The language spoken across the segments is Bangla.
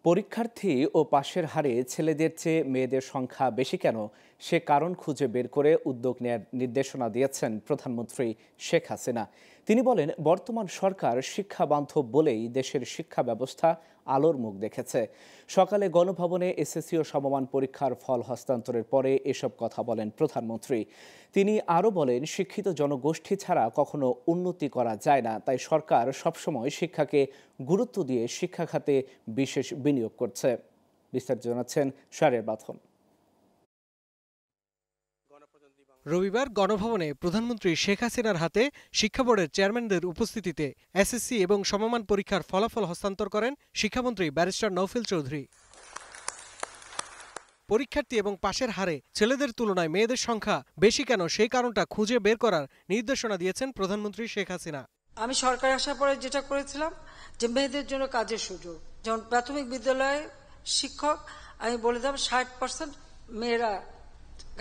পরীক্ষার্থী ও পাশের হারে ছেলেদের চেয়ে মেয়েদের সংখ্যা বেশি কেন সে কারণ খুঁজে বের করে উদ্যোগ নেয়ার নির্দেশনা দিয়েছেন প্রধানমন্ত্রী শেখ হাসিনা। তিনি বলেন, বর্তমান সরকার শিক্ষা বান্ধব বলেই দেশের শিক্ষা ব্যবস্থা আলোর মুখ দেখেছে। সকালে গণভবনে এসএসসি ও সমমান পরীক্ষার ফল হস্তান্তরের পরে এসব কথা বলেন প্রধানমন্ত্রী। তিনি আরও বলেন, শিক্ষিত জনগোষ্ঠী ছাড়া কখনো উন্নতি করা যায় না, তাই সরকার সবসময় শিক্ষাকে গুরুত্ব দিয়ে শিক্ষা খাতে বিশেষ বিনিয়োগ করছে। বিস্তারিত জানাচ্ছেন শাহরিয়ার বাঁধন। রবিবার গণভবনে প্রধানমন্ত্রী শেখ হাসিনার হাতে শিক্ষা বোর্ডের চেয়ারম্যানদের উপস্থিতিতে এসএসসি এবং সমমান পরীক্ষার ফলাফল হস্তান্তর করেন শিক্ষামন্ত্রী ব্যারিস্টার নওফেল চৌধুরী। পরীক্ষার্থী এবং পাশের হারে ছেলেদের তুলনায় মেয়েদের সংখ্যা বেশি কেন সেই কারণটা খুঁজে বের করার নির্দেশনা দিয়েছেন প্রধানমন্ত্রী শেখ হাসিনা। আমি সরকার আসার পরে যেটা করেছিলাম যে মেয়েদের জন্য কাজের সুযোগ, যেমন প্রাথমিক বিদ্যালয়ে শিক্ষক আমি বলে দিলাম 60% মেয়েরা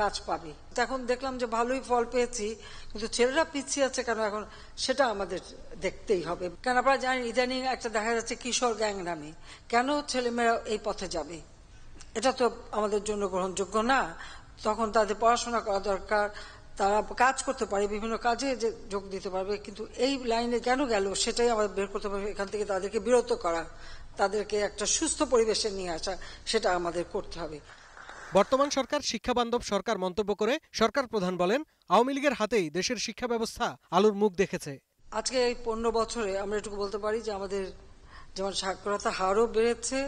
কাজ পাবে। এখন দেখলাম যে ভালোই ফল পেয়েছি, কিন্তু ছেলেরা পিছিয়ে আছে কেন এখন সেটা আমাদের দেখতেই হবে। কারণ আপনারা জানেন ইদানিং একটা দেখা যাচ্ছে কিশোর গ্যাং নামে, কেন ছেলেমেয়েরা এই পথে যাবে? এটা তো আমাদের জন্য গ্রহণযোগ্য না। তখন তাদের পড়াশোনা করা দরকার, তারা কাজ করতে পারে, বিভিন্ন কাজে যে যোগ দিতে পারবে, কিন্তু এই লাইনে কেন গেল সেটাই আমাদের বের করতে পারবে। এখান থেকে তাদেরকে বিরত করা, তাদেরকে একটা সুস্থ পরিবেশে নিয়ে আসা, সেটা আমাদের করতে হবে। বর্তমান সরকার শিক্ষা বান্ধব সরকার মন্তব্য করে সরকার প্রধান বলেন, আওয়ামী লীগের হাতেই দেশের শিক্ষা ব্যবস্থা আলোর মুখ দেখেছে। আজকে এই 15 বছরে আমরা এটুকু বলতে পারি যে আমাদের যেমন সাক্ষরতা হারও বেড়েছে,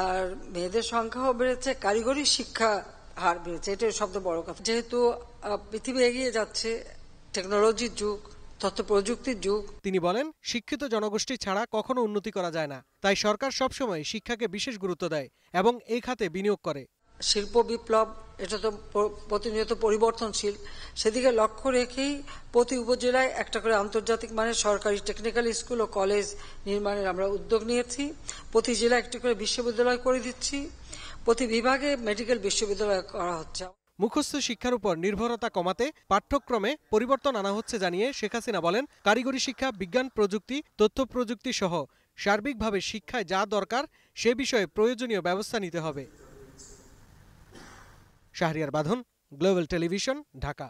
আর মেয়েদের সংখ্যাও বেড়েছে, কারিগরি শিক্ষা হার বেড়েছে। এটাই সবচেয়ে বড় কথা। যেহেতু পৃথিবী এগিয়ে যাচ্ছে, টেকনোলজির যুগ, তথ্য প্রযুক্তির যুগ। তিনি বলেন, শিক্ষিত জনগোষ্ঠী ছাড়া কখনো উন্নতি করা যায় না, তাই সরকার সবসময় শিক্ষাকে বিশেষ গুরুত্ব দেয় এবং এই খাতে বিনিয়োগ করে। শিল্প বিপ্লব এটা তো প্রতিনিয়ত পরিবর্তনশীল, সেদিকে লক্ষ্য রেখেই প্রতি উপজেলায় একটা করে আন্তর্জাতিক মানের সরকারি টেকনিক্যাল স্কুল ও কলেজ নির্মাণের আমরা উদ্যোগ নিয়েছি। প্রতি জেলায় একটি করে বিশ্ববিদ্যালয় করে দিচ্ছি, প্রতি বিভাগে মেডিকেল বিশ্ববিদ্যালয় করা হচ্ছে। মুখস্থ শিক্ষার উপর নির্ভরতা কমাতে পাঠ্যক্রমে পরিবর্তন আনা হচ্ছে জানিয়ে শেখ হাসিনা বলেন, কারিগরি শিক্ষা, বিজ্ঞান প্রযুক্তি, তথ্য প্রযুক্তি সহ সার্বিকভাবে শিক্ষায় যা দরকার সে বিষয়ে প্রয়োজনীয় ব্যবস্থা নিতে হবে। শাহরিয়ার বাঁধন, গ্লোবাল টেলিভিশন, ঢাকা।